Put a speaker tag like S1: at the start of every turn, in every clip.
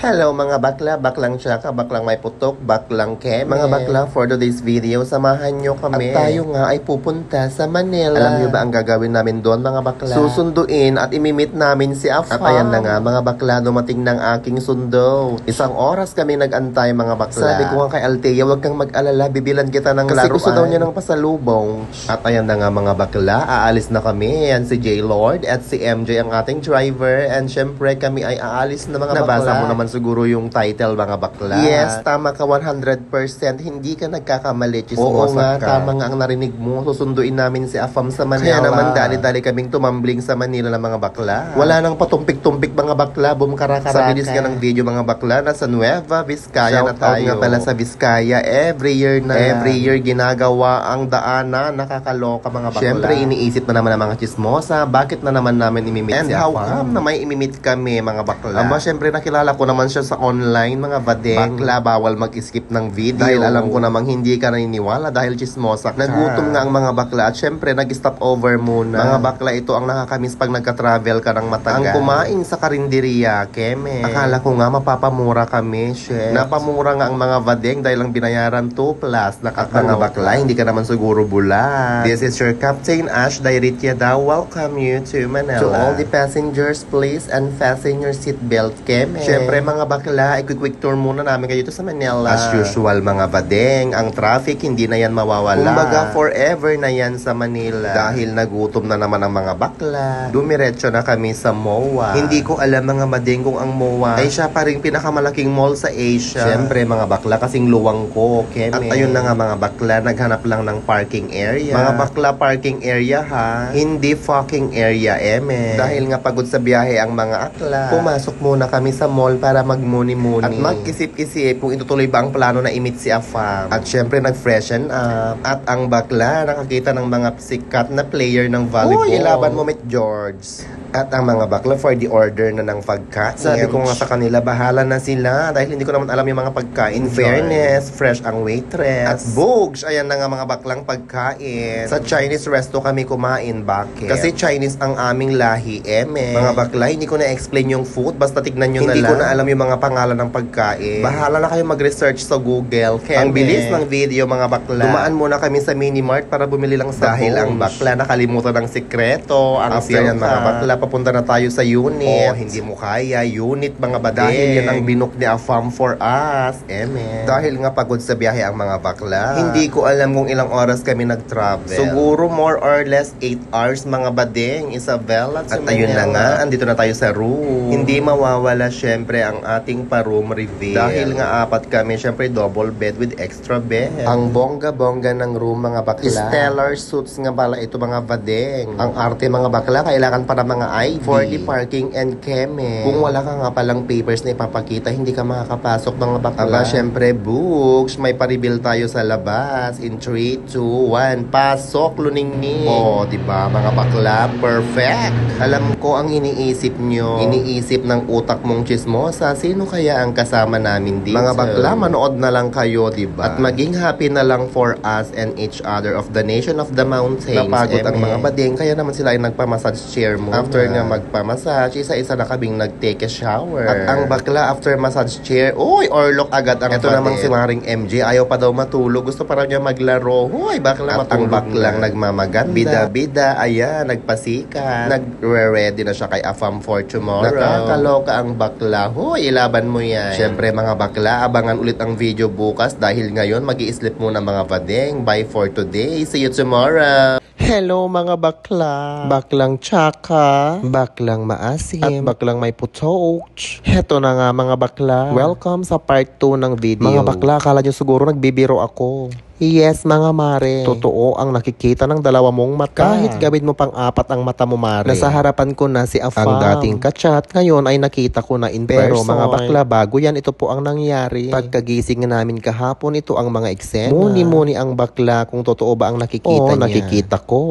S1: Hello mga bakla, baklang tsaka, baklang may putok, baklang keme. Mga bakla, for today's video, samahan nyo kami. At tayo nga ay pupunta sa Manila. Alam nyo ba ang gagawin namin doon mga bakla? Susunduin at imimit namin si Afam. At ayan na nga mga bakla, dumating ng aking sundo. Isang oras kami nag-antay mga bakla. Sabi ko nga kay Althea, huwag kang mag-alala, bibilan kita ng laruan. Kasi gusto daw niya ng pasalubong. At ayan na nga mga bakla, aalis na kami. Yan si J. Lord at si MJ ang ating driver. And syempre kami ay aalis na mga bakla. Nabasa mo naman siguro yung title mga bakla. Yes, tama ka 100%. Hindi ka nagkakamali, chismosa nga, ka. Tama nga ang narinig mo. Susunduin namin si Afam sa Manila. Kaya naman dali-dali kaming tumambling sa Manila ng mga bakla. Wala nang patumpik-tumpik mga bakla. Bumkaraka. Sa bilis ka ng video mga bakla. Nasa Nueva Vizcaya na tayo. Nga pala sa Vizcaya. Every year ginagawa ang daanan. Nakakaloka mga bakla. Siyempre iniisip na naman ang mga chismosa. Bakit na naman namin imimit si Afam? And how come na may imimit kami mga bakla? Aba, siyempre nakilala ko naman siya sa online mga badeng. Bakla, bawal mag-skip ng video. Dahil alam ko namang hindi ka naniniwala dahil chismosa ka. Nagutom nga ang mga bakla at syempre nag-stop over muna. Mga bakla, ito ang nakakamiss pag nagka-travel ka ng matagal. Ang kumain sa karinderiya, keme. Akala ko nga mapapamura kami, chef. Napamura nga ang mga badeng dahil ang binayaran 2 plus. Mga bakla, hindi ka naman siguro bulag. This is your Captain Ash Dairitya daw. Welcome you to Manila. To all the passengers, please unfasten your seatbelt, keme. Syempre mga bakla, quick tour muna namin kayo dito sa Manila. As usual mga badeng, ang traffic hindi na yan mawawala. Kumbaga forever na yan sa Manila. Dahil nagutom na naman ang mga bakla. Dumiretso na kami sa MOA. Hindi ko alam mga badeng kung ang MOA ay siya pa rin pinakamalaking mall sa Asia. Siyempre mga bakla, kasing luwang ko, keme. At ayun na nga mga bakla, naghanap lang ng parking area. Mga bakla, parking area ha, hindi fucking area, eme. Dahil nga pagod sa biyahe ang mga akla, pumasok muna kami sa mall para magmuni-muni. At magkisip-isip kung itutuloy ba ang plano na imit si Afam. At syempre nag-freshen up. At ang bakla nakakita ng mga sikat na player ng volleyball. Uy, ilaban mo with George. At ang mga bakla for the order na ng pagkain. Sabi ko nga sa kanila, bahala na sila. Dahil hindi ko naman alam yung mga pagkain. In fairness, fresh ang waitress. At bugs, ayan na nga mga baklang pagkain. Sa Chinese resto kami kumain. Bakit? Kasi Chinese ang aming lahi, eme. Mga bakla, hindi ko na-explain yung food. Basta tignan nyo na lang. Hindi ko na alam yung mga pangalan ng pagkain. Bahala na kayo mag-research sa Google. Ang bilis ng video mga bakla. Dumaan muna kami sa Minimart para bumili lang sa dahil ang bakla nakalimutan ng sikreto. Ang siyan mga bakla, papunta na tayo sa unit. Oh, hindi mo kaya. Unit mga badeng. Dahil yan ang binok ni Afam for us. Eme. Dahil nga pagod sa biyahe ang mga bakla. Hindi ko alam kung ilang oras kami nag-travel. Siguro more or less 8 hours mga badeng. Isabela. At ayun na nga, andito na tayo sa room. Hindi mawawala syempre ang ating pa-room reveal. Dahil nga 4 kami, syempre double bed with extra bed. Ang bongga-bongga ng room mga bakla. Stellar suits nga pala ito mga badeng. Ang arte mga bakla, kailangan pa ng mga ID for the parking and keme. Kung wala ka nga palang papers na ipapakita, hindi ka makakapasok mga bakla. Aba, syempre books, may pa-reveal tayo sa labas. In 3, 2, 1, pasok, luningning. Oh, diba mga bakla, perfect. Alam ko ang iniisip nyo. Iniisip ng utak mong chismosa, sino kaya ang kasama namin dito? Mga bakla, manood na lang kayo, diba? At maging happy na lang for us and each other of the nation of the mountains. Napagod ang mga bading, kaya naman sila ay nagpa-massage chair mo. After nga magpa-massage, isa-isa na kaming nag-take a shower. At ang bakla, after massage chair, uy, orlok agad ang ito namang si Maring MJ, ayaw pa daw matulog. Gusto pa raw niya maglaro. Uy, bakla, at ang baklang nagmamaganda. Bida-bida, ayan, nagpasikat. Nagre-ready na siya kay Afam for tomorrow. Nakakaloka ang bakla. Hoy, ilaban mo yan. Syempre mga bakla, abangan ulit ang video bukas dahil ngayon mag-i-sleep muna mga badeng. Bye for today. See you tomorrow. Hello mga bakla. Baklang tsaka, baklang maasim, at baklang may putok. Heto na nga mga bakla. Welcome sa part 2 ng video. Mga bakla, akala nyo siguro nagbibiro ako. Yes, mga mare. Totoo ang nakikita ng dalawa mong mata. Kahit gawin mo pang 4 ang mata mo, mare. Nasa harapan ko na si Afam. Ang dating kachat, ngayon ay nakita ko na in person. Pero mga bakla, bago yan, ito po ang nangyari. Pagkagising namin kahapon, ito ang mga eksena. Muni-muni ang bakla kung totoo ba ang nakikita niya. Nakikita ko.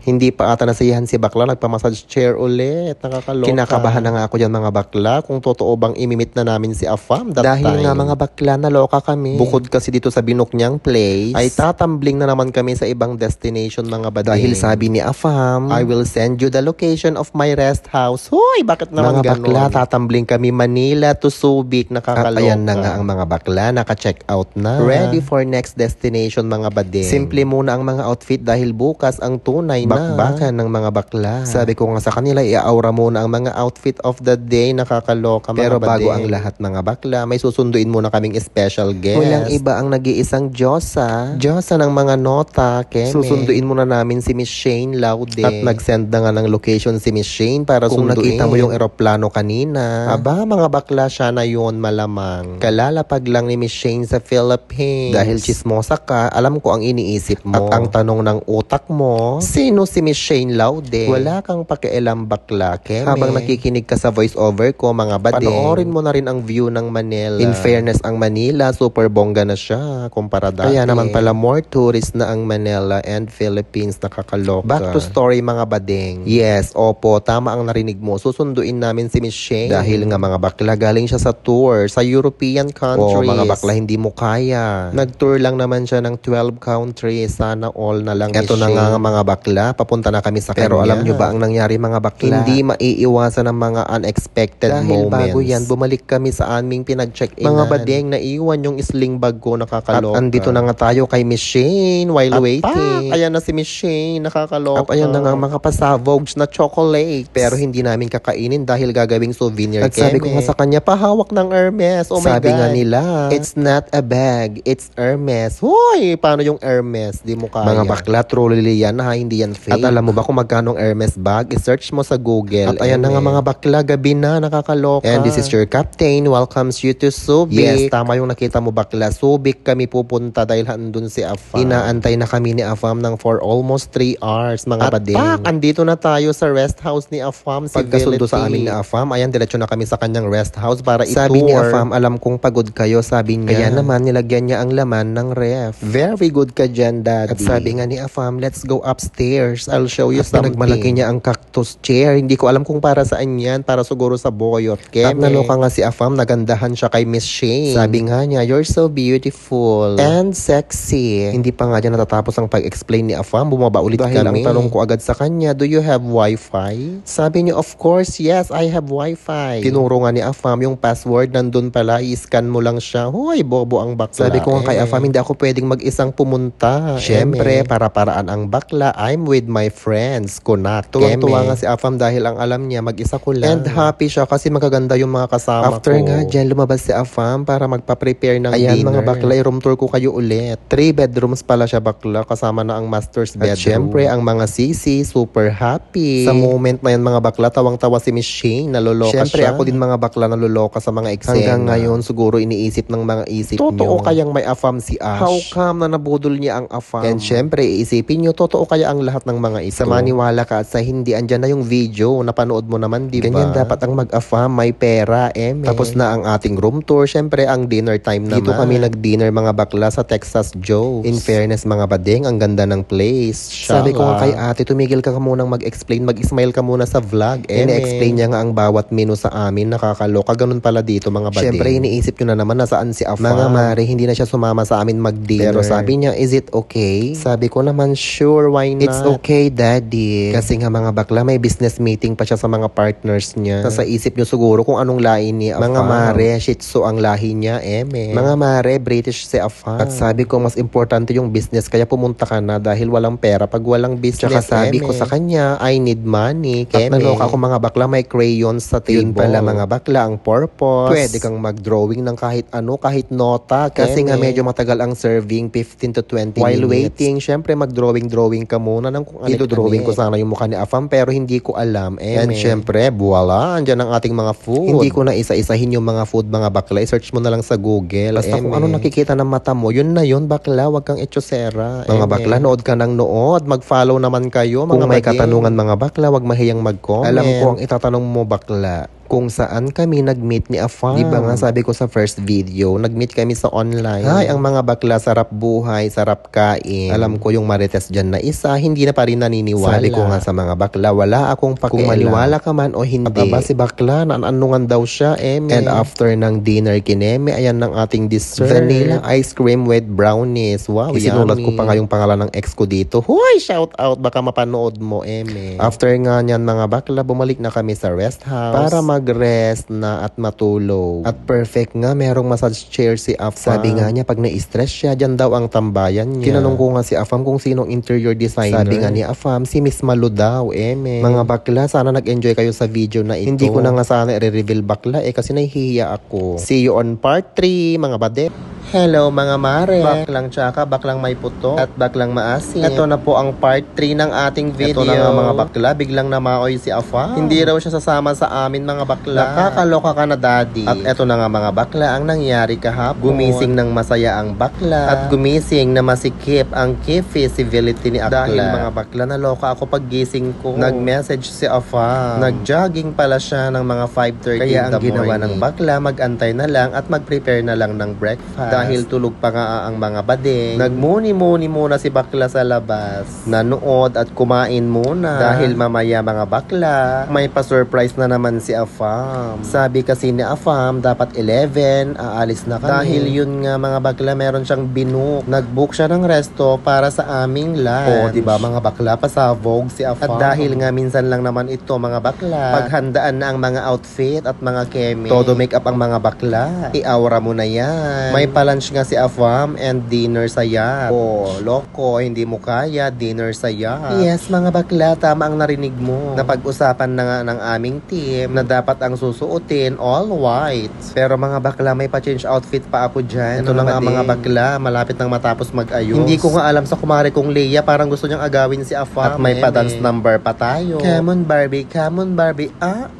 S1: Hindi pa ata nasiyahan si bakla, nagpa-massage chair ulit. Nakakaloka. Kinakabahan na nga ako dyan mga bakla kung totoo bang imimit na namin si Afam. Dahil nga mga bakla, naloka kami. Bukod kasi dito sa binok niyang play, days, ay tatambling na naman kami sa ibang destination mga bading. Dahil sabi ni Afam, I will send you the location of my rest house. Hoy, bakit naman mga ganon? Bakla, tatambling kami Manila to Subic, nakakaloka. At ayan na nga ang mga bakla, naka-check out na. Ready for next destination mga bading. Simple muna ang mga outfit dahil bukas ang tunay na bakbakan ng mga bakla. Sabi ko nga sa kanila, i-aura muna ang mga outfit of the day, nakakaloka mga pero bading. Bago ang lahat mga bakla, may susunduin muna kaming special guest. Walang iba ang nag-iisang Diyosa ng mga nota, Keme. Susunduin muna namin si Miss Shane Laude. At nag-send na nga ng location si Miss Shane para kung sunduin. Nakita mo yung eroplano kanina, aba mga bakla, siya na yun malamang. Kalalapag lang ni Miss Shane sa Philippines. Dahil chismosa ka, alam ko ang iniisip mo. At ang tanong ng utak mo, sino si Miss Shane Laude? Wala kang pakialam bakla, Keme. Habang nakikinig ka sa voice over ko mga bading, panoorin mo na rin ang view ng Manila. In fairness, ang Manila, super bongga na siya kumpara dati. Kaya naman pala more tourist na ang Manila and Philippines, nakakaloka. Back to story mga bading. Yes, opo, tama ang narinig mo. Susunduin namin si Miss Shane. Dahil nga mga bakla, galing siya sa tour sa European countries. Mga bakla, hindi mo kaya. Nag-tour lang naman siya ng 12 countries. Sana all na lang. Eto na nga mga bakla, papunta na kami sa kanya. Pero alam nyo ba ang nangyari mga bakla? Hindi maiiwasan ang mga unexpected moments. Dahil bago yan, bumalik kami sa aming pinag-check-in. Mga bading, naiwan yung sling bag ko, nakakaloka. At andito na nga tayo kay Miss Shane while waiting. Ayan na si Miss Shane, nakakaloka. At ayan na nga mga pasavogs na chocolate. Pero hindi namin kakainin dahil gagawing souvenir. At sabi ko nga sa kanya, pahawak ng Hermes. Oh my God. Sabi nga nila, it's not a bag, it's Hermes. Hoy, paano yung Hermes? Di mo kaya. Mga bakla, truly yan ha, hindi yan fake. At alam mo ba kung magkano ang Hermes bag? I-search mo sa Google. At ayan na nga mga bakla, gabi na, nakakaloka. And this is your captain, welcomes you to Subic. Yes, tama yung nakita mo bakla. Subic kami pupunta dahil handun si Afam. Inaantay na kami ni Afam ng for almost 3 hours mga bading. At andito na tayo sa rest house ni Afam. Pagkasundo sa amin ni Afam, ayan, diretso na kami sa kanyang rest house para i-tour. Sabi ni Afam, alam kong pagod kayo, sabi niya. Kaya naman, nilagyan niya ang laman ng ref. Very good ka dyan, daddy. At sabi nga ni Afam, let's go upstairs. I'll show you something. Nagmalaki niya ang cactus chair. Hindi ko alam kung para saan yan. Para siguro sa boyot. At naloka nga si Afam, nagandahan siya kay Miss Shane. Sabi nga niya, you're so beautiful and sexy. Hindi pa nga niya natatapos ang pag-explain ni Afam. Bumaba ulit dahil kami. Ang tanong ko agad sa kanya, do you have wifi? Sabi niya, of course, yes, I have wifi. Tinuro nga ni Afam yung password, nandun pala, i-scan mo lang siya. Hoy, bobo ang bakla. Sabi ko nga kay Afam, hindi ako pwedeng mag-isang pumunta. Siyempre, para-paraan ang bakla, I'm with my friends. Kunak. Tuwang-tuwa nga si Afam dahil ang alam niya, mag-isa ko lang. And happy siya kasi magaganda yung mga kasama ko. After nga dyan, lumabas si Afam para magpa-prepare ng dinner. Ayan mga bakla, room tour ko kayo ulit. 3 bedrooms pala siya bakla, kasama na ang master's bedroom. At syempre, ang mga sisi, super happy. Sa moment na yan mga bakla, tawang-tawa si Miss Shane, naloloka syempre, siya. Syempre, ako din mga bakla naloloka sa mga eksena. Hanggang ngayon, siguro iniisip ng mga isip nyo. Totoo kayang may Afam si Ash? How come na nabudol niya ang Afam? And syempre, iisipin nyo, totoo kaya ang lahat ng mga ito? Sa maniwala ka at sa hindi, andyan na yung video, napanood mo naman, di ba? Ganyan dapat ang mag-Afam, may pera, Tapos na ang ating room tour, syempre, ang dinner time naman. Dito kami nag-dinner mga bakla sa Texas Joe's. In fairness mga bading, ang ganda ng place. Sabi ko nga kay ate, tumigil ka munang mag-explain, mag-smile ka muna sa vlog. Ine-explain niya nga ang bawat menu sa amin, nakakaloka. Ganun pala dito mga bading. Syempre, iniisip nyo na naman nasaan si Afam. Mga mare, hindi na siya sumama sa amin mag-dinner. Pero sabi niya, is it okay? Sabi ko naman, sure, why not? It's okay, daddy. Kasi nga mga bakla, may business meeting pa siya sa mga partners niya. Sa isip nyo siguro kung anong lahi ni Afam. Mga mare, Shih Tzu ang lahi niya, Mga mare, British si Afam. At sabi ko, mas importante yung business, kaya pumunta ka na dahil walang pera pag walang business. Tsaka sabi ko sa kanya, I need money, At naloka ako mga bakla, may crayons sa table. Yun pala mga bakla, ang purpose. Pwede kang mag-drawing ng kahit ano, kahit nota. Kasi nga medyo matagal ang serving, 15 to 20 minutes. While waiting, syempre mag-drawing ka muna ng kung ano. Ito-drawing ko sana yung mukha ni Afam, pero hindi ko alam. And syempre, voila, andyan ang ating mga food. Hindi ko na isa-isahin yung mga food mga bakla. I-search mo na lang sa Google. Basta kung ano nakikita ng mata mo, yun na yun bakla, wag kang echosera. Mga bakla, nood ka ng nood. Mag-follow naman kayo mga kung may katanungan mga bakla, wag mahiyang mag-comment. Alam ko ang itatanong mo bakla. kung saan kami nag-meet ni Afam. Diba nga sabi ko sa first video, nag-meet kami sa online. Ay, ang mga bakla, sarap buhay, sarap kain. Alam ko yung marites dyan na isa, hindi na pa rin naniniwala. Sabi ko nga sa mga bakla, wala akong pakialam. Kung maniwala ka man o hindi. Aba si bakla, naanungan daw siya, eme. And after ng dinner kineme, ayan ng ating dessert. Vanilla ice cream with brownies. Wow, isinulat ko pa nga yung pangalan ng ex ko dito. Hoy, shout out, baka mapanood mo, eme. After nga niyan mga bakla, bumalik na kami sa rest house para mag-rest na at matulog. At perfect nga, merong massage chair si Afam. Sabi nga niya, pag na-stress siya, dyan daw ang tambayan niya. Tinanong ko nga si Afam kung sinong interior designer. Sabi nga ni Afam, si Miss Malu daw, eme. Mga bakla, sana nag-enjoy kayo sa video na ito. Hindi ko na nga sana i-reveal bakla kasi nahihiya ako. See you on part 3, mga bade. Hello mga mare, baklang tsaka, baklang may puto at baklang maasim. Ito na po ang part 3 ng ating video. Ito na nga mga bakla, biglang namaoy si Afam. Hindi raw siya sasama sa amin mga bakla. Nakakaloka ka na daddy. At ito na nga mga bakla ang nangyari kahapon. Gumising ng masaya ang bakla at gumising na masikip ang key visibility ni Akla. Dahil mga bakla, naloka ako pag gising ko. Nag-message si Afam. Nag-jogging pala siya ng mga 5:30 kaya ang ginawa ng bakla, mag-antay na lang at mag-prepare na lang ng breakfast. Dahil tulog pa nga ang mga bading, nagmuni-muni muna si bakla sa labas. Nanood at kumain muna. Dahil mamaya mga bakla, may pa-surprise na naman si Afam. Sabi kasi ni Afam, dapat 11, aalis na kami. Dahil yun nga mga bakla, meron siyang binook. Nag-book siya ng resto para sa aming lunch. O, diba mga bakla, pasabog si Afam. At dahil nga minsan lang naman ito mga bakla, paghandaan na ang mga outfit at mga keme, todo make up ang mga bakla. I-aura mo na yan. May lunch nga si Afam and dinner sa yacht. Oh, loko, hindi mo kaya, dinner sa yacht. Yes, mga bakla, tama ang narinig mo. Napag-usapan na nga ng aming team na dapat ang susuotin all white. Pero mga bakla, may pa-change outfit pa ako dyan. Ito na nga mga bakla, malapit nang matapos mag-ayos. Hindi ko nga alam sa kumare kong Leia, parang gusto niyang agawin si Afam. At may pa-dance number pa tayo. Come on Barbie, come on Barbie, yeah.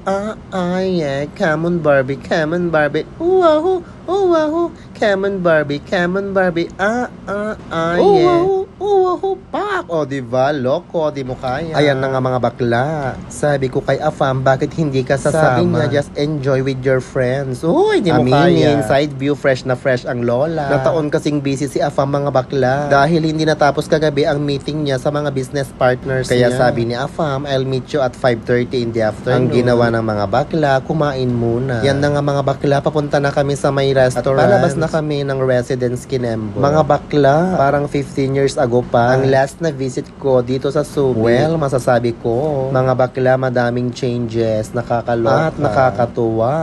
S1: Come on Barbie, come on Barbie, wow. Oh wow, come on Barbie, yeah. Pak! O diba, loko, di mo kaya. Ayan na nga mga bakla. Sabi ko kay Afam, bakit hindi ka sasama? Sabi niya, just enjoy with your friends. Uy, di mo kaya. Side view, fresh na fresh ang lola. Nataon kasing busy si Afam mga bakla. Dahil hindi natapos kagabi ang meeting niya sa mga business partners kaya niya. Sabi ni Afam, I'll meet you at 5:30 in the afternoon. Ang ginawa ng mga bakla, kumain muna. Yan na nga mga bakla, papunta na kami sa may restaurant. At palabas na kami ng Residence Kinembo. Mga bakla, parang 15 years ago pa, ang last na visit ko dito sa Subic. Well, masasabi ko, mga bakla, madaming changes, nakakaloka at nakakatuwa.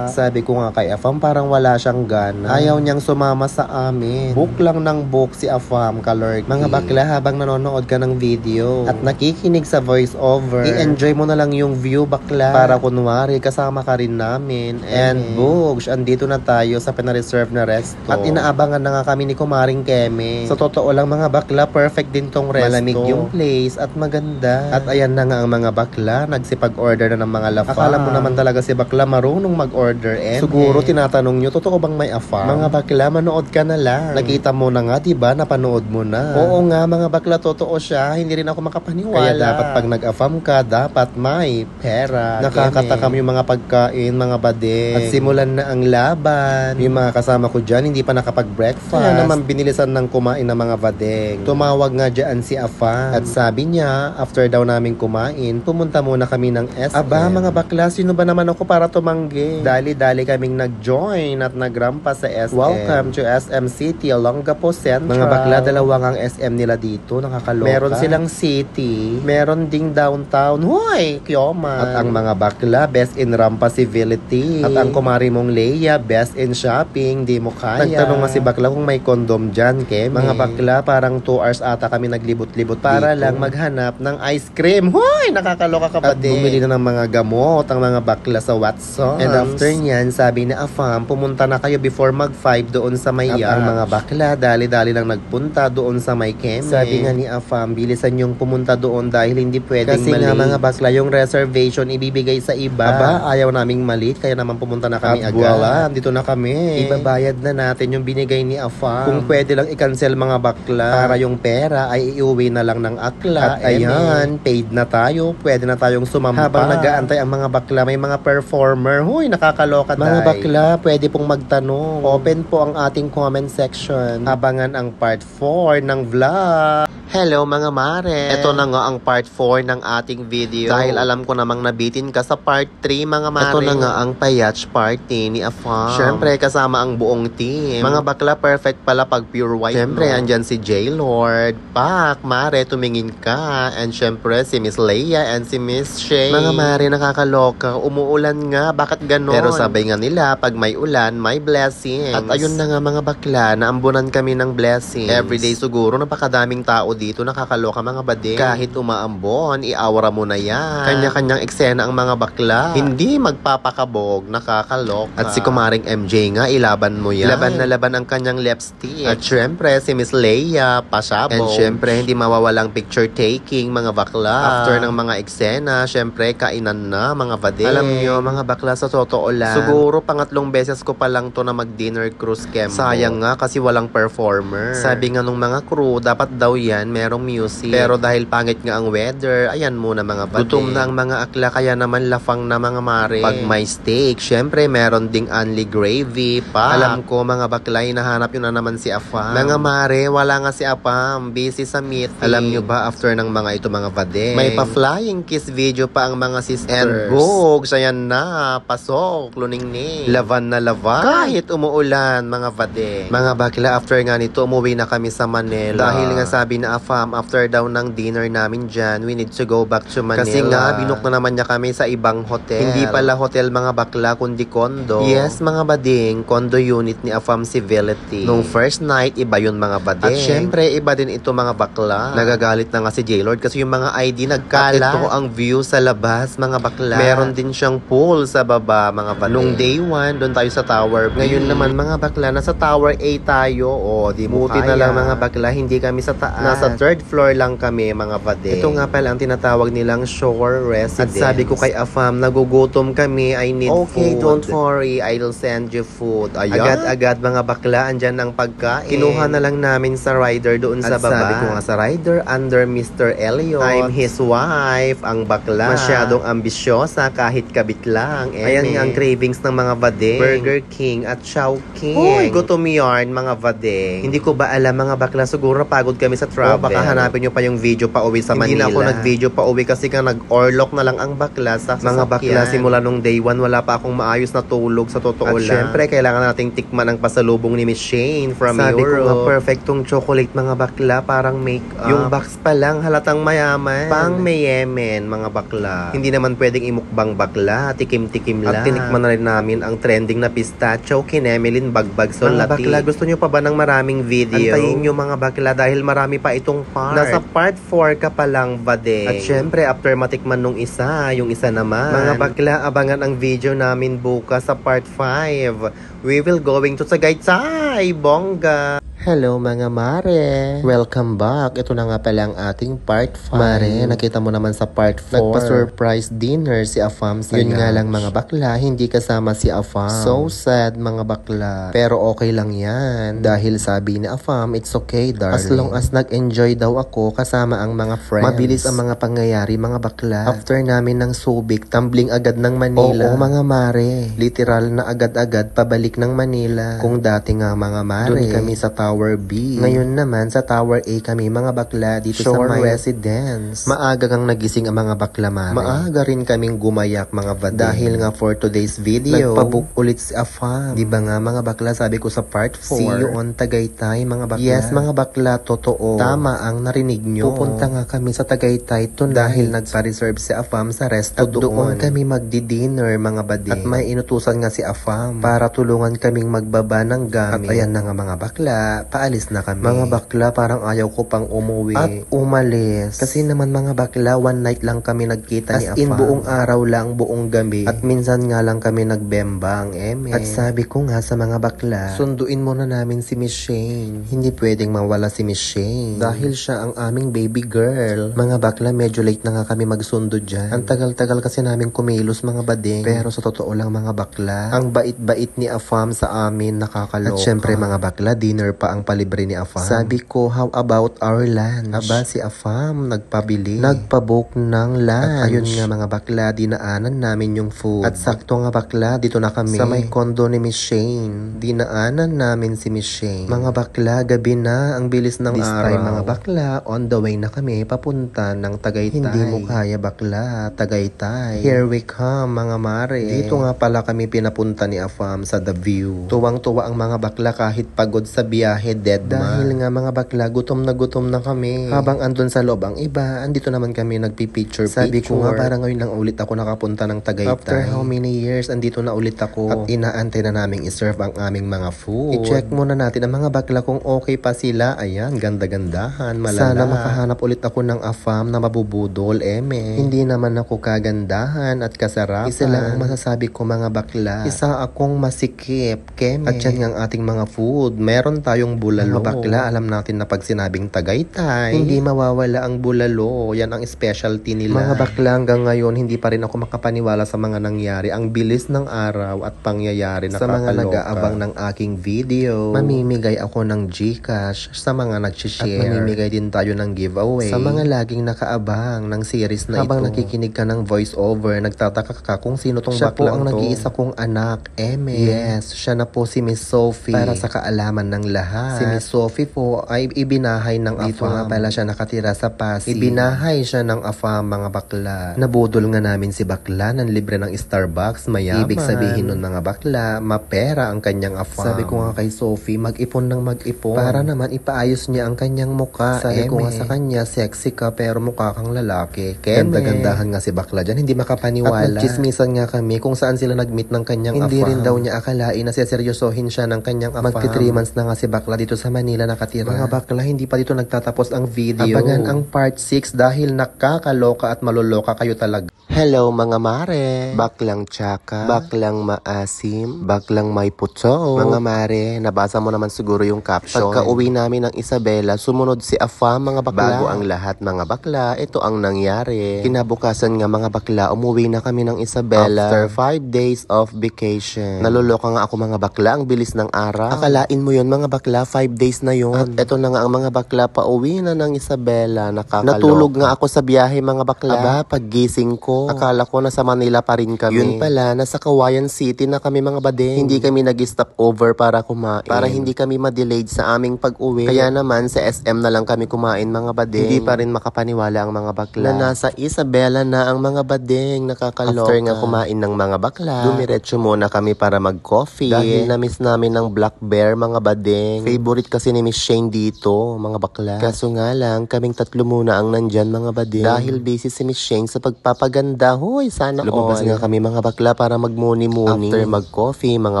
S1: Sabi ko nga kay Afam, parang wala siyang gana. Ayaw niyang sumama sa amin. Book lang ng book si Afam, kalorky. Mga bakla, habang nanonood ka ng video at nakikinig sa voice over, i-enjoy mo na lang yung view bakla para kunwari kasama ka rin namin. And books, andito na tayo sa pinareserve na resto. At inaabangan na nga kami ni Kumaring Keme. Sa totoo lang mga bakla, perfect din tong resto. Malamig yung place at maganda. At ayan na nga ang mga bakla, nagsipag-order na ng mga lafam. Akala mo naman talaga si bakla marunong mag-order. Siguro tinatanong nyo, totoo bang may afam? Mga bakla, manood ka na lang. Nakita mo na nga, diba? Napanood mo na. Oo nga mga bakla, totoo siya. Hindi rin ako makapaniwala. Kaya dapat pag nag-afam ka, dapat may pera. Nakakatakam yung mga pagkain, mga bade. At simulan na ang laban. Yung mga kasama ko dyan, hindi pa nakapag-breakfast. Kaya naman binilisan ng kumain ng mga badeng. Tumawag nga dyan si Afam. At sabi niya, after daw namin kumain, pumunta muna kami ng SM. Aba mga bakla, sino ba naman ako para tumanggi? Dali-dali kaming nag-join at nagrampa sa SM. Welcome to SM City, Olongapo Central. Mga bakla, dalawang ang SM nila dito, nakakaloka. Meron silang city, meron ding downtown. Hoy, Kyoma. At ang mga bakla, best in rampa civility. At ang kumari mong Leia, best in shopping, di mo kaya. Nagtanong nga si bakla kung may condom dyan, Keme. Mga bakla, parang 2 hours ata kami naglibot-libot para dito lang maghanap ng ice cream. Hoy, nakakaloka ka ba din? At bumili na ng mga gamot ang mga bakla sa Watson. And after nyan, sabi ni Afam, pumunta na kayo before mag-5 doon sa may yacht. Ang mga bakla, dali-dali lang nagpunta doon sa may Keme. Sabi nga ni Afam, bilisan yung pumunta doon dahil hindi pwedeng kasi nga mga bakla, yung reservation ibibigay sa iba. Aba, ayaw naming malit, kaya naman pumunta na kami agad. Dito na kami. Ibabayad na natin natin yung binigay ni Afam. Kung pwede lang i-cancel mga bakla para yung pera ay iuwi na lang ng akla. At ayan, paid na tayo. Pwede na tayong sumampa. Habang nag-aantay ang mga bakla, may mga performer. Huy, nakakaloka tayo. Mga bakla, pwede pong magtanong. Open po ang ating comment section. Abangan ang part 4 ng vlog. Hello mga mare! Ito na nga ang part 4 ng ating video. Dahil alam ko namang nabitin ka sa part 3 mga mare. Ito na nga ang payatch party ni Afam. Siyempre kasama ang buong team. Mga bakla perfect pala pag pure white. Siyempre andyan si J-Lord. Pak, mare tumingin ka. And siyempre si Miss Leia and si Miss Shay. Mga mare nakakaloka. Umuulan nga. Bakit ganon? Pero sabi nga nila pag may ulan may blessings. At ayun na nga mga bakla. Naambunan kami ng blessings. Everyday siguro napakadaming tao dito, nakakaloka mga bading. Kahit umaambon, iawara mo na yan. Kanya-kanyang eksena ang mga bakla. Hindi magpapakabog, nakakaloka. At si kumaring MJ nga, ilaban mo yan. Laban na laban ang kanyang lipstick. At syempre, si Miss Leia, pasabog. And syempre, hindi mawawalang picture taking mga bakla. After ng mga eksena, syempre, kainan na mga bading. Alam nyo, mga bakla, sa totoo lang. Siguro, pangatlong beses ko pa lang to na mag-dinner cruise camp. Sayang nga kasi walang performer. Sabi nga nung mga crew, dapat daw yan merong music. Pero dahil pangit nga ang weather, ayan muna mga bading. Gutom na ang mga akla, kaya naman lafang na mga mare. Pag may steak, syempre meron ding only gravy pa. Alam ko mga bakla, hinahanap yun na naman si Afam. Mga mare, wala nga si Afam. Busy sa meeting. Alam nyo ba, after ng mga ito mga bading, may pa-flying kiss video pa ang mga sisters. And gogs, ayan na, pasok, luningning. Lavan na lavan. Kahit umuulan, mga bading. Mga bakla, after nga nito, umuwi na kami sa Manila. Dahil nga sabi na Afam, after daw ng dinner namin dyan, we need to go back to Manila. Kasi nga, binook na naman niya kami sa ibang hotel. Hindi pala hotel mga bakla, kundi condo. Yes, mga bading, condo unit ni Afam Civility. Nung first night, iba yun mga bading. At syempre, iba din ito mga bakla. Nagagalit na nga si J-Lord kasi yung mga ID nagkalat. At ito ang view sa labas, mga bakla. Meron din siyang pool sa baba, mga bading. Nung day 1, doon tayo sa Tower B. Ngayon naman, mga bakla, nasa Tower A tayo. O, di mo kaya. Na lang mga bakla, hindi kami sa taas. Nasa third floor lang kami mga bading. Ito nga pala ang tinatawag nilang shore residence. At sabi ko kay Afam, nagugutom kami, I need food. Okay, don't worry, I'll send you food. Ayan. Agad-agad mga bakla, andyan ang pagkain. Kinuha na lang namin sa rider doon sa baba. At sabi ko nga sa rider, under Mr. Elliot. I'm his wife, ang bakla. Masyadong ambisyosa kahit kabit lang. Ayan nga ang cravings ng mga bading. Burger King at Chow King. Uy, gutom yarn mga bading. Hindi ko ba alam mga bakla, siguro pagod kami sa travel. O baka hanapin nyo pa yung video pa uwi sa Manila. Hindi na ako nag-video pa uwi kasi nga nag-orlock na lang ang bakla sa mga bakla. Simula nung day 1, wala pa akong maayos na tulog sa totoo lang. At syempre, kailangan nating tikman ang pasalubong ni Miss Shane from Europe. Sabi ko nga, perfectong chocolate mga bakla, parang make-up. Yung box pa lang, halatang mayaman. Pang mayemen mga bakla. Hindi naman pwedeng imukbang bakla, tikim-tikim lang. At tinikman na rin namin ang trending na pistachio, kinemelin, bagbag, solati. Mga bakla, gusto nyo pa ba ng maraming video? Antayin nyo mga bakla dahil marami pa itong part. Nasa part 4 ka pa lang, bading. At syempre, after matikman nung isa, yung isa naman. Mga bakla, abangan ang video namin bukas sa part 5. We will going to Tagaytay, bongga! Hello mga mare! Welcome back! Ito na nga pala ang ating part 5. Mare, nakita mo naman sa part 4. Nagpa-surprise dinner si Afam sa Yun nga lang mga bakla, hindi kasama si Afam. So sad mga bakla. Pero okay lang yan. Dahil sabi ni Afam, it's okay darling. As long as nag-enjoy daw ako kasama ang mga friends. Mabilis ang mga pangyayari mga bakla. After namin ng Subic, tumbling agad ng Manila. Oo mga mare. Literal na agad-agad pabalik ng Manila. Kung dati nga mga mare, doon kami sa Tower B. Ngayon naman sa Tower A kami mga bakla dito Shore sa my residence. Maaga kang nagising ang mga bakla mare. Maaga rin kaming gumayak mga bading. Dahil nga for today's video, nagpabook ulit si Afam. Diba nga mga bakla sabi ko sa part 4. See you on Tagaytay mga bakla. Yes mga bakla, totoo. Tama ang narinig nyo. Pupunta nga kami sa Tagaytay tonight. Dahil nagpa-reserve si Afam sa resto at doon kami magdi-dinner mga bading. At may inutusan nga si Afam para tulungan kaming magbaba ng gamit. At ayan na nga mga bakla. bakla, paalis na kami. Mga bakla, parang ayaw ko pang umuwi. At umalis. Kasi naman mga bakla, one night lang kami nagkita ni Afam. As in, buong araw lang, buong gabi. At minsan nga lang kami nagbembang, At sabi ko nga sa mga bakla, sunduin muna namin si Miss Shane. Hindi pwedeng mawala si Miss Shane. Dahil siya ang aming baby girl. Mga bakla, medyo late na nga kami magsundo dyan. Ang tagal-tagal kasi namin kumilos mga bading. Pero sa totoo lang mga bakla, ang bait-bait ni Afam sa amin, nakakaloka. At syempre mga bakla, dinner pa ang palibre ni Afam. Sabi ko, how about our lunch? Aba si Afam, nagpabili. Nagpabook ng lunch. At ayun nga mga bakla, dinaanan namin yung food. At sakto nga bakla, dito na kami sa may kondo ni Miss Shane. Dinaanan namin si Miss Shane. Mga bakla, gabi na, ang bilis ng this araw. Time mga bakla, on the way na kami papunta ng Tagaytay. Hindi mo kaya bakla, Tagaytay. Here we come mga mare. Dito nga pala kami pinapunta ni Afam sa The View. Tuwang-tuwa ang mga bakla kahit pagod sa biyahe, dead dahil nga mga bakla, gutom na kami. Habang andun sa loob ang iba, andito naman kami nagpipicture. Sabi ko nga, parang ngayon lang ulit ako nakapunta ng Tagaytay. After how many years, andito na ulit ako. At inaantay na naming iserve ang aming mga food. I-check muna natin ang mga bakla kung okay pa sila. Ayan, ganda-gandahan, malala. Sana makahanap ulit ako ng Afam na mabubudol, Hindi naman ako kagandahan at kasarapan. Isa lang ang masasabi ko mga bakla. Isa akong masikip, At yan ang ating mga food. Meron tayong bulalo. Mga bakla, alam natin na pag sinabing Tagaytay, hindi mawawala ang bulalo. Yan ang specialty nila. Mga bakla, hanggang ngayon, hindi pa rin ako makapaniwala sa mga nangyari. Ang bilis ng araw at pangyayari, nakakaloka. Sa mga nag-aabang ng aking video, mamimigay ako ng GCash sa mga nag-share. At mamimigay din tayo ng giveaway sa mga laging nakaabang ng series na habang ito. Nakikinig ka ng voice over, nagtataka ka kung sino tong baklang to. Siya po ang nag-iisa kong anak, Yes, siya na po si Miss Sophie. Para sa kaalaman ng lahat, si Miss Sophie po ay ibinahay ng Afam. Dito nga pala siya nakatira sa Pasig. Ibinahay siya ng Afam mga bakla. Nabudol nga namin si bakla ng libre ng Starbucks, mayaman. Ibig sabihin nun mga bakla, mapera ang kanyang Afam. Sabi ko nga kay Sophie, mag-ipon ng mag-ipon para naman ipaayos niya ang kanyang muka. Sabi ko nga sa kanya, sexy ka pero mukha kang lalaki. Ganda-gandahan nga si bakla dyan, hindi makapaniwala. At nagchismisan nga kami kung saan sila nag-meet ng kanyang Afam. Hindi rin daw niya akalain na seryosohin siya ng kanyang Afam. Magti 3 months na nga si bakla dito sa Manila nakatira. Mga bakla, hindi pa dito nagtatapos ang video. Abangan ang part 6 dahil nakakaloka at maloloka kayo talaga. Hello mga mare, baklang tsaka, baklang maasim, baklang may puto. Mga mare, nabasa mo naman siguro yung caption. Pagka uwi namin ng Isabela, sumunod si Afam mga bakla. Bago ang lahat mga bakla, ito ang nangyari. Kinabukasan nga mga bakla, umuwi na kami ng Isabela after 5 days of vacation. Naluloka nga ako mga bakla, ang bilis ng araw. Akalain mo yon mga bakla, 5 days na yon. At ito na nga ang mga bakla, pauwi na ng Isabela, nakakaloka. Natulog nga ako sa biyahe mga bakla. Aba, paggising ko, akala ko nasa Manila pa rin kami. Yun pala, nasa Kawayan City na kami mga badeng. Hindi kami nag-stop over para kumain. Para hindi kami ma-delayed sa aming pag-uwi. Kaya naman sa SM na lang kami kumain mga badeng. Hindi pa rin makapaniwala ang mga bakla na nasa Isabela na ang mga badeng, nakakaloka. After nga kumain ng mga bakla, dumiretso muna kami para mag-coffee. Dahil na-miss namin ng Black Bear mga badeng. Favorite kasi ni Miss Shane dito, mga bakla. Kaso nga lang, kaming tatlo muna ang nandyan mga badeng. Dahil busy si Miss Shane sa pagpapaganda. Hoy, sana lumabas nga kami mga bakla para magmuni-muni. After mag-coffee, mga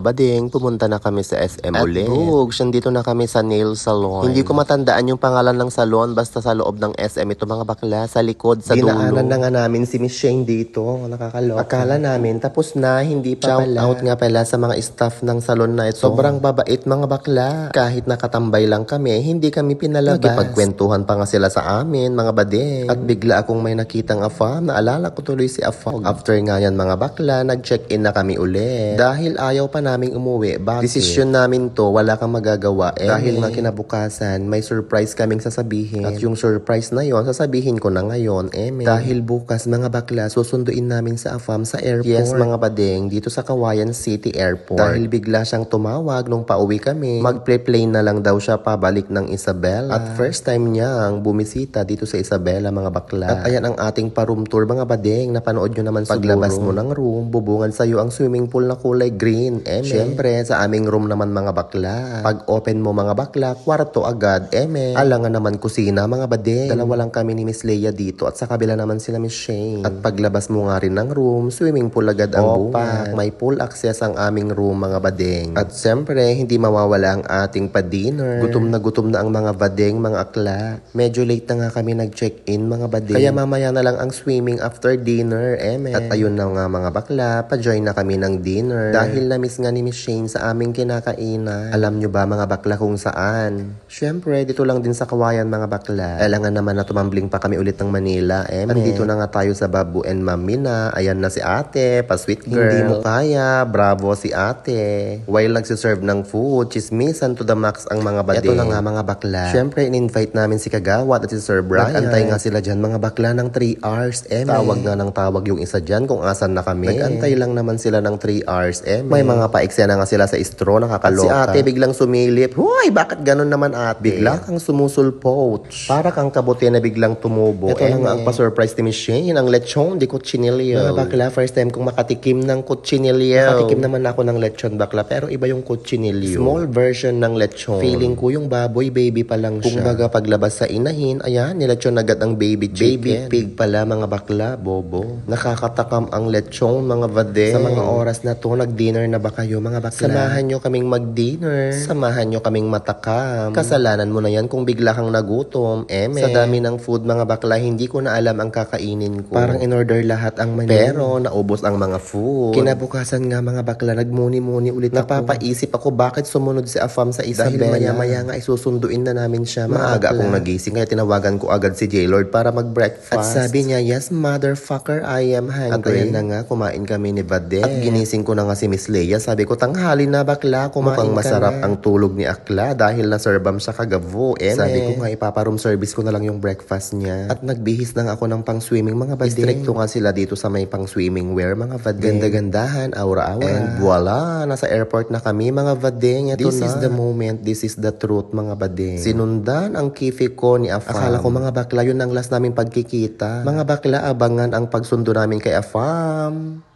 S1: badeng, pumunta na kami sa SM ulit. At bugs, dito na kami sa nail salon. Hindi ko matandaan yung pangalan ng salon, basta sa loob ng SM ito mga bakla, sa likod, sa dulo. Dinaanan na nga namin si Miss Shane dito, nakakaloka. Akala namin, tapos na, hindi pa pala. Shout out nga pala sa mga staff ng salon na ito. Sobrang babait mga bakla. Kahit nakatambay lang kami, hindi kami pinalabas. Nakipagkwentuhan pa nga sila sa amin, mga badeng. At bigla akong may nakitang Afam, naalala ko tuloy si Afam. After nga yan mga bakla, nag-check-in na kami ulit. Dahil ayaw pa naming umuwi. Bakit? Desisyon namin to, wala kang magagawa. Dahil nga kinabukasan, may surprise kaming sasabihin. At yung surprise na yon, sasabihin ko na ngayon. Dahil bukas mga bakla, susunduin namin sa Afam sa airport. Yes mga badeng, dito sa Kawayan City Airport. Dahil bigla siyang tumawag nung pauwi kami. Magple-plane na lang daw siya pabalik ng Isabela. At first time niyang bumisita dito sa Isabela mga bakla. At ayan ang ating pa-room tour mga badeng. Napanood nyo naman paglabas mo ng room, bubungan sa'yo ang swimming pool na kulay green. Siyempre, sa aming room naman mga bakla. Pag open mo mga bakla, kwarto agad. Alangan naman kusina mga badeng. Dalawa lang kami ni Miss Leia dito at sa kabila naman sila Miss Shane. At paglabas mo nga rin ng room, swimming pool agad ang buwan. May pool access ang aming room mga badeng. At siyempre, hindi mawawala ang ating naming pa-dinner. Gutom na ang mga badeng, mga akla. Medyo late na nga kami nag-check-in, mga badeng. Kaya mamaya na lang ang swimming after dinner, At ayun na nga mga bakla, pa-join na kami ng dinner. Dahil na-miss nga ni Miss Shane sa aming kinakainan. Alam nyo ba mga bakla kung saan? Syempre, dito lang din sa Kawayan mga bakla. Kailangan naman na tumambling pa kami ulit ng Manila, Nandito na nga tayo sa Babu and Mamina. Ayan na si ate, pa-sweet girl. Hindi mo kaya, bravo si ate. While nagsiserve ng food, chismisan to the max ang mga badeng. Ito na nga mga bakla. Syempre, in-invite namin si Kagawad at si Sir Brian. Nag-antay nga sila dyan mga bakla ng 3 hours, Tawag nga ng tawag yung isa dyan kung asan na kami. Nag-antay lang naman sila ng 3 hours, May mga pa-eksena nga sila sa istro, nakakaloka. At si ate biglang sumilip. Hoy, bakit ganun naman ate? Bigla kang sumusulpot. Para kang kabuti na biglang tumubo. Ito na nga ang pa-surprise ni Miss Shane, ang lechon de cochinillo. Mga bakla, first time kong makatikim ng cochinillo. Makatikim naman ako ng lechon bakla, pero iba yung cochinillo. Small version ng lechon. Feeling ko yung baboy, baby pa lang siya. Kung baga paglabas sa inahin, ayan, nilechon agad ang baby chicken. Baby pig pala mga bakla, bobo. Nakakatakam ang lechon mga vade. Sa mga oras na to, nag-dinner na ba kayo mga bakla? Samahan nyo kaming mag-dinner. Samahan nyo kaming matakam. Kasalanan mo na yan kung bigla kang nagutom, Sa dami ng food mga bakla, hindi ko na alam ang kakainin ko. Parang in-order lahat ang menu. Pero naubos ang mga food. Kinabukasan nga mga bakla, nagmuni-muni ulit napapaisip ako bakit sumunod si Afam sa Isabela. Dahil maya-maya nga isusunduin na namin siya. Maaga akong nagising kaya tinawagan ko agad si J-Lord para mag-breakfast. At sabi niya, yes motherfucker, I am hungry. At ayan na nga, kumain kami ni Bade. At ginising ko na nga si Miss Leia. Sabi ko, tanghali na bakla, kumain mukhang masarap ang tulog ni Akla dahil naserbam siya kagavo. Sabi ko nga, ipaparoom service ko na lang yung breakfast niya. At nagbihis na nga ako ng pang-swimming mga badeng. Distrikto nga sila dito sa may pang-swimming wear mga badeng. Ganda-gandahan, aura-aura. And voila, nasa airport na kami mga badeng. Ito this na. Is the moment, this is the truth mga badeng. Sinundan ang kifi ko ni Afam. Akala ko mga bakla, yun ang last namin pagkikita. Mga bakla, abangan ang pagsundo namin kay Afam.